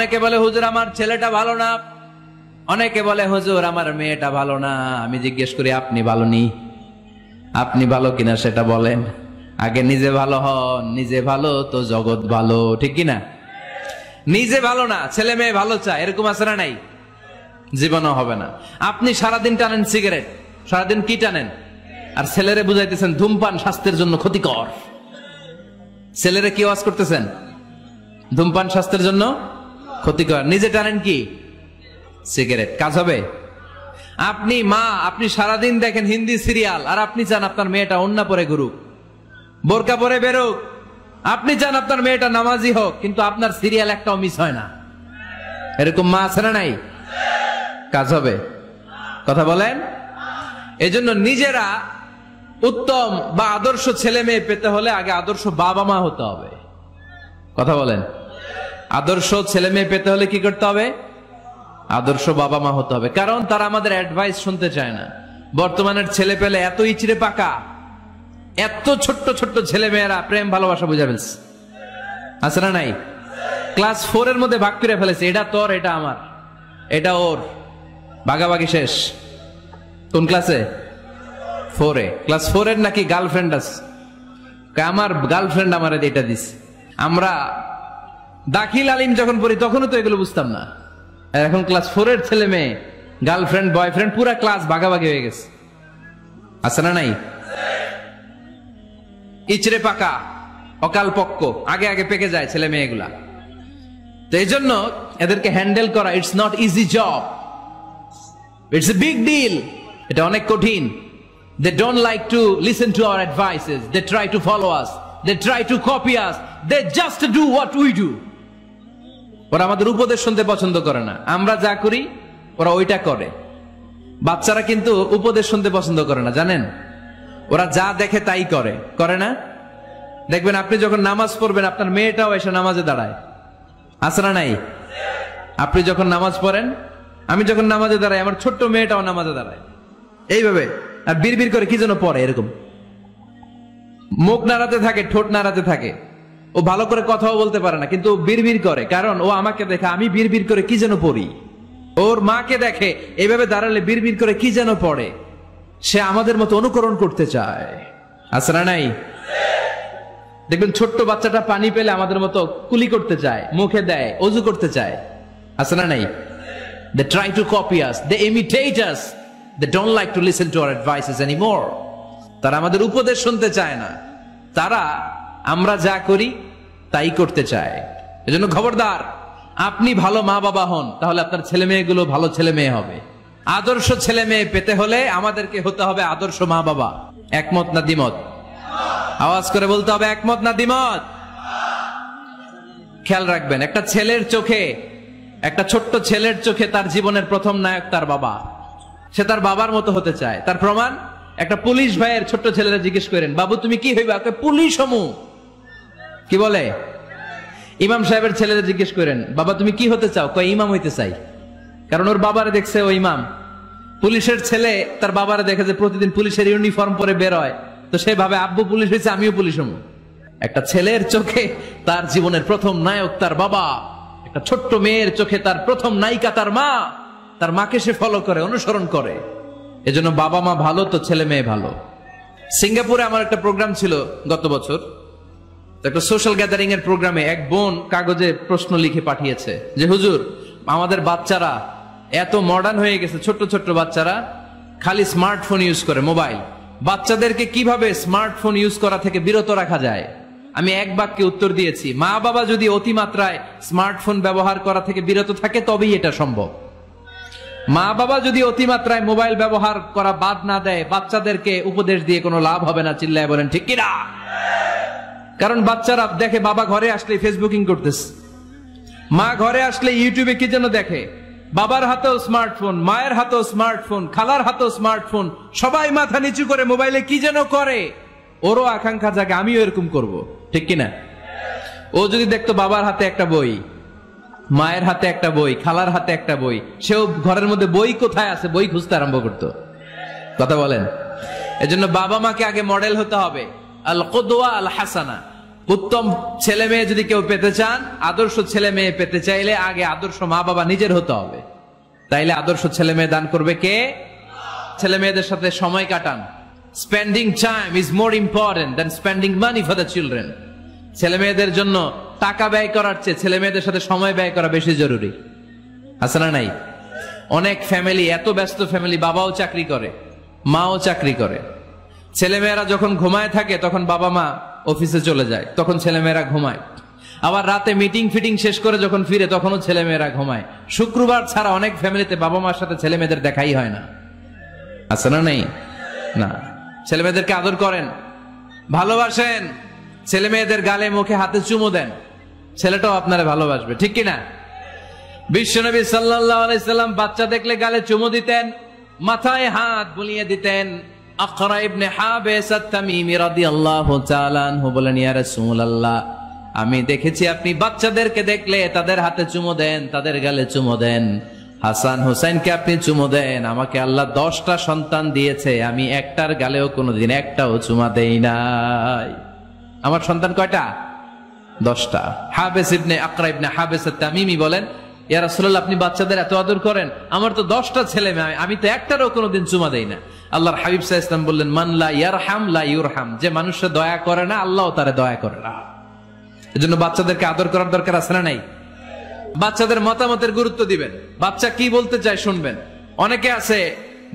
অনেকে বলে হুজুর আমার ছেলেটা ভালো না, অনেকে বলে হুজুর আমার মেয়েটা ভালো না। আমি জিজ্ঞেস করি আপনি ভালো নি? আপনি ভালো কিনা সেটা বলেন। আগে নিজে ভালো হন, নিজে ভালো তো জগৎ ভালো, ঠিক কিনা? নিজে ভালো না, ছেলে মেয়ে ভালো চায়, এরকম আছে না নাই? জীবনও হবে না। আপনি সারাদিন টানেন সিগারেট, সারাদিন কি টানেন, আর ছেলেরে বুঝাইতেছেন ধূমপান স্বাস্থ্যের জন্য ক্ষতিকর। ছেলেরে কি ওয়াজ করতেছেন? ধূমপান স্বাস্থ্যের জন্য ক্ষতিকর। নিজে টানেন কি? সিগারেট। কাজ হবে? আপনি মা, আপনি সারাদিন দেখেন হিন্দি সিরিয়াল, আর আপনি চান আপনার মেয়েটা ওন্না পরে ঘুরুক, বোরকা পরে বেরোক। আপনি চান আপনার মেয়েটা নামাজি হোক, কিন্তু আপনার সিরিয়াল একটাও মিস হয় না। এরকম মা আছে না নাই? কাজ হবে? কথা বলেন। এজন্য নিজেরা উত্তম বা আদর্শ ছেলে মেয়ে পেতে হলে আগে আদর্শ বাবা মা হতে হবে। কথা বলেন। আদর্শ ছেলে মেয়ে পেতে হলে কি করতে হবে? আদর্শ বাবা মা হতে হবে। কারণ তারা আমাদের অ্যাডভাইস শুনতে চায় না। বর্তমানের ছেলে পেলে এত ইচড়ে পাকা, এত ছোট্ট ছোট্ট ছেলে মেয়েরা প্রেম ভালোবাসা বুঝে ফেলছে, আছে না নাই? ক্লাস 4 এর মধ্যে ভাগ করে ফেলেছে, এটা তোর, এটা আমার, এটা ওর, ভাগাভাগি শেষ। কোন ক্লাসে? 4 এ। ক্লাস 4 এর নাকি গার্লফ্রেন্ড আছে, আমার গার্লফ্রেন্ড আমার এটা দিস। আমরা দাখিল আলিম যখন পড়ি তখনও তো এগুলো বুঝতাম না। এখন ক্লাস 4 এর ছেলে মেয়ে গার্লফ্রেন্ড বয়ফ্রেন্ড পুরা ক্লাস ভাগাভাগি হয়ে গেছে, আছে না নাই? ইচড়ে পাকা, অকাল পক্ক, আগে আগে পেকে যায় ছেলে মেয়েগুলা। তো এই জন্য এদেরকে হ্যান্ডেল করা it's not easy job, it's a big deal. এটা অনেক কঠিন। They don't like to listen to our advices. They try to follow us. They try to copy us. They just do what we do. ওরা আমাদের উপদেশ শুনতে পছন্দ করে না। আমরা যা করি ওরা ওইটা করে। বাচ্চারা কিন্তু উপদেশ শুনতে পছন্দ করে না, জানেন? ওরা যা দেখে তাই করে, করে না? দেখবেন আপনি যখন নামাজ পড়বেন আপনার মেয়েটাও এসে নামাজে দাঁড়ায়, আছে না নাই? আপনি যখন নামাজ পড়েন, আমি যখন নামাজে দাঁড়াই, আমার ছোট্ট মেয়েটাও নামাজে দাঁড়ায় এইভাবে, আর বিড়বিড় করে কি যেন পড়ে, এরকম মুখ নাড়াতে থাকে, ঠোঁট নাড়াতে থাকে। ও ভালো করে কথাও বলতে পারে না, কিন্তু বিড়বিড় করে, কারণ ও আমাকে দেখে আমি বিড়বিড় করে কি যেন পড়ি। ওর মাকে দেখে এইভাবে দাঁড়ালে বিড়বিড় করে কি যেন পড়ে। সে আমাদের মতো অনুকরণ করতে চায়, আছে না নাই? দেখবেন ছোট্ট বাচ্চাটা পানি পেলে আমাদের মতো কুলি করতে চায়, মুখে দেয়, ওযু করতে চায়, আছে না নাই? They try to copy us, they imitate us, they don't like to listen to our advices anymore. তারা আমাদের উপদেশ শুনতে চায় না, তারা আমরা যা করি তাই করতে চায়। এজন্য খবরদার, আপনি ভালো মা বাবা হন, তাহলে আপনার ছেলে মেয়েগুলো ভালো ছেলে মেয়ে হবে। আদর্শ ছেলে মেয়ে পেতে হলে আমাদেরকে হতে হবে আদর্শ মা বাবা। একমত না দ্বিমত? আওয়াজ করে বলতে হবে একমত না দ্বিমত। খেয়াল রাখবেন, একটা ছেলের চোখে, একটা ছোট্ট ছেলের চোখে তার জীবনের প্রথম নায়ক তার বাবা। সে তার বাবার মতো হতে চায়। তার প্রমাণ, একটা পুলিশ ভাইয়ের ছোট্ট ছেলেরা জিজ্ঞেস করেন, বাবু তুমি কি হইবা? পুলিশ হমু। কি বলে? ইমাম সাহেবের ছেলেরা জিজ্ঞেস করেন, বাবা তুমি কি হতে চাও? কয় ইমাম হইতে চাই। কারণ ওর বাবারে দেখছে ও ইমাম। পুলিশের ছেলে তার বাবারে দেখে যে প্রতিদিন পুলিশের ইউনিফর্ম পরে বের হয়, তো সে ভাবে আব্বু পুলিশ হয়েছে, আমিও পুলিশ হমু। একটা ছেলের চোখে তার জীবনের প্রথম নায়ক তার বাবা, একটা ছোট্ট মেয়ের চোখে তার প্রথম নায়িকা তার মা। তার মাকে সে ফলো করে, অনুসরণ করে। এজন্য বাবা মা ভালো তো ছেলে মেয়ে ভালো। সিঙ্গাপুরে আমার একটা প্রোগ্রাম ছিল গত বছর, একটা সোশ্যাল গ্যাদারিং এর প্রোগ্রামে এক বোন কাগজে প্রশ্ন লিখে পাঠিয়েছে যে হুজুর, আমাদের বাচ্চারা এত মডার্ন হয়ে গেছে, ছোট্ট ছোট্ট বাচ্চারা খালি স্মার্টফোন ইউজ করে, মোবাইল। বাচ্চাদেরকে কিভাবে স্মার্টফোন ইউজ করা থেকে বিরত রাখা যায়? আমি এক বাক্যে উত্তর দিয়েছি, মা বাবা যদি অতিমাত্রায় স্মার্টফোন ব্যবহার করা থেকে বিরত থাকে তবেই এটা সম্ভব। মা বাবা যদি অতিমাত্রায় মোবাইল ব্যবহার করা বাদ না দেয়, বাচ্চাদেরকে উপদেশ দিয়ে কোনো লাভ হবে না। চিল্লায় বলেন ঠিক কিনা? কারণ বাচ্চারা দেখে বাবা ঘরে আসলে ফেসবুকিং করতেছে, মা ঘরে আসলে ইউটিউবে কি যেন দেখে, বাবার হাতেও স্মার্টফোন, মায়ের হাতেও স্মার্টফোন, খালার হাতেও স্মার্টফোন, সবাই মাথা নিচু করে মোবাইলে কি যেন করে। ওরও আকাঙ্ক্ষা জাগে আমিও এরকম করব, ঠিক কিনা? ও যদি দেখতো বাবার হাতে একটা বই, মায়ের হাতে একটা বই, খালার হাতে একটা বই, সেও ঘরের মধ্যে বই কোথায় আছে বই খুঁজতে আরম্ভ করতো। কথা বলেন। এজন্য বাবা মাকে আগে মডেল হতে হবে, আল কুদওয়া আল হাসানা। উত্তম ছেলে মেয়ে যদি কেউ পেতে চান, আদর্শ ছেলে মেয়ে পেতে চাইলে আগে আদর্শ মা বাবা নিজের হতে হবে। তাইলে আদর্শ ছেলে মেয়ে দান করবে কে? ছেলে মেয়েদের সাথে সময় কাটান। Spending time is more important than spending money for the children. ছেলে মেয়েদের জন্য টাকা ব্যয় করার চেয়ে ছেলে মেয়েদের সাথে সময় ব্যয় করা বেশি জরুরি। আছে না নাই? অনেক ফ্যামিলি, এত ব্যস্ত ফ্যামিলি, বাবাও চাকরি করে, মাও চাকরি করে। ছেলেমেয়েরা যখন ঘুমায় থাকে তখন বাবা মা অফিসে চলে যায়, তখন ছেলেমেয়েরা ঘুমায়। আবার রাতে মিটিং ফিটিং শেষ করে যখন ফিরে তখনও ছেলেমেয়েরা ঘুমায়। শুক্রবার ছাড়া অনেক ফ্যামিলিতে বাবা মার সাথে ছেলে মেয়েদের দেখাই হয় না। আছে না নেই? না। ছেলে মেয়েদেরকে আদর করেন, ভালোবাসেন, ছেলে মেয়েদের গালে মুখে হাতে চুমু দেন, ছেলেটাও আপনারা ভালোবাসবে, ঠিক কিনা? বিশ্বনবী সাল্লাল্লাহু আলাইহি সাল্লাম বাচ্চা দেখলে গালে চুমু দিতেন, মাথায় হাত বুলিয়ে দিতেন। আকরা ইবনে হাবিস আত-তামিমি রাদিয়াল্লাহু তাআলা আনহু বলেন, ইয়া রাসূলুল্লাহ, আমি দেখেছি আপনি বাচ্চাদেরকে দেখলে তাদের হাতে চুমু দেন, তাদের গালে চুমু দেন। হাসান হুসাইনকে আপনি চুমু দেন। আমাকে আল্লাহ 10টা সন্তান দিয়েছে, আমি একটার গালেও কোনোদিন একটাও চুমা দেই নাই। আমার সন্তান কয়টা? 10টা। হাবিস ইবনে আকরা ইবনে হাবিস আত-তামিমি বলেন, ইয়া রাসূলুল্লাহ, আপনি বাচ্চাদের এত আদর করেন, আমার তো 10টা ছেলে মেয়ে, আমি তো একটারও কোনোদিন চুমা দেই না। আল্লাহর হাবিব সাল্লাল্লাহু আলাইহি ওয়াসাল্লাম বললেন, মান লা ইয়ারহাম লা ইউরহাম, যে মানুষের দয়া করে না আল্লাহও তারে দয়া করে না। এজন্য বাচ্চাদেরকে আদর করার দরকার আছে না নাই? বাচ্চাদের মতামতের গুরুত্ব দিবেন, বাচ্চা কি বলতে চায় শুনবেন। অনেকে আছে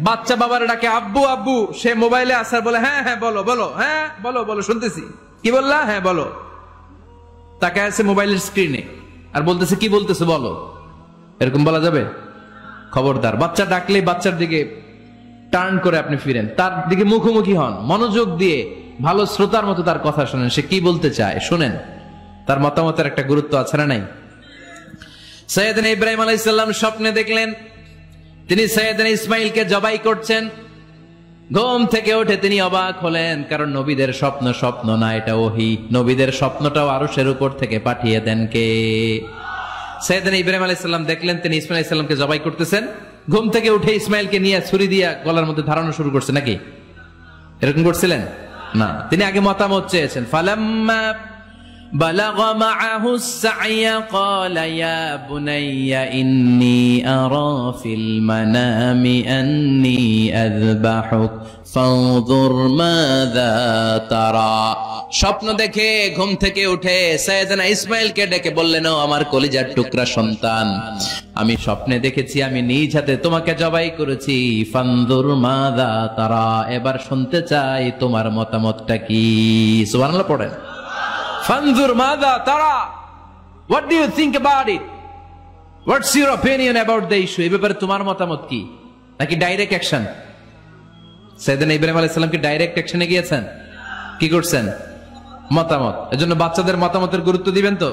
বাচ্চা বাবার ডাকে আব্বু আব্বু, সে মোবাইলে আসার বলে হ্যাঁ হ্যাঁ বলো বলো, হ্যাঁ বলো বলো শুনতেছি, কি বললা, হ্যাঁ বলো। তাকে আছে মোবাইলের স্ক্রিনে আর বলতেছে কি বলতেছে বলো। এরকম বলা যাবে? খবরদার। বাচ্চা ডাকলে বাচ্চার দিকে টার্ন করে আপনি ফিরেন, তার দিকে মুখোমুখি হন, মনোযোগ দিয়ে ভালো শ্রোতার মতো তার কথা শুনেন, সে কি বলতে চায় শুনেন। তার মতামতের একটা গুরুত্ব আছে না নাই? সাইয়েদনা ইব্রাহিম আলাইহিস সালাম স্বপ্নে দেখলেন তিনি সাইয়েদনা ইসমাইলকে জবাই করছেন। ঘুম থেকে উঠে তিনি অবাক হলেন, কারণ নবীদের স্বপ্ন স্বপ্ন না, এটা ওহী। নবীদের স্বপ্নটাও আরশের উপর থেকে পাঠিয়ে দেন কে? সাইয়েদনা ইব্রাহিম আলাইহিস সালাম দেখলেন তিনি ইসমাইল আলাইহিস সালামকে জবাই করতেছেন। ঘুম থেকে উঠে ইসমাইলকে নিয়ে ছুরি দিয়ে গলার মধ্যে ধারানো শুরু করছে নাকি? এরকম করছিলেন না, তিনি আগে মতামত চেয়েছেন। ফালাম্মা بلغ معه السعي قال يا بني إني أرى في المنام أني أذبحك فانظر ماذا ترى। স্বপ্ন দেখে ঘুম থেকে উঠে সাইয়েদনা ইসমাইলকে ডেকে বললেন, ও আমার কলিজার টুকরা সন্তান, আমি স্বপ্নে দেখেছি আমি নিজ হাতে তোমাকে জবাই করেছি। ফানজুর মাযা তারা, এবার শুনতে চাই তোমার মতামতটা কি। সুবহানাল্লাহ পড়েন। ফানজুর মাযা তারা, what do you think about it? What's your opinion about the issue? এই ব্যাপারে তোমার মতামত কি? নাকি ডাইরেক্ট অ্যাকশন? সাইয়েদনা ইব্রাহিম আলাইহিস সালাম কি ডাইরেক্ট অ্যাকশনে গিয়েছেন? কি করছেন? মতামত। এজন্য বাচ্চাদের মতামতের গুরুত্ব দিবেন তো।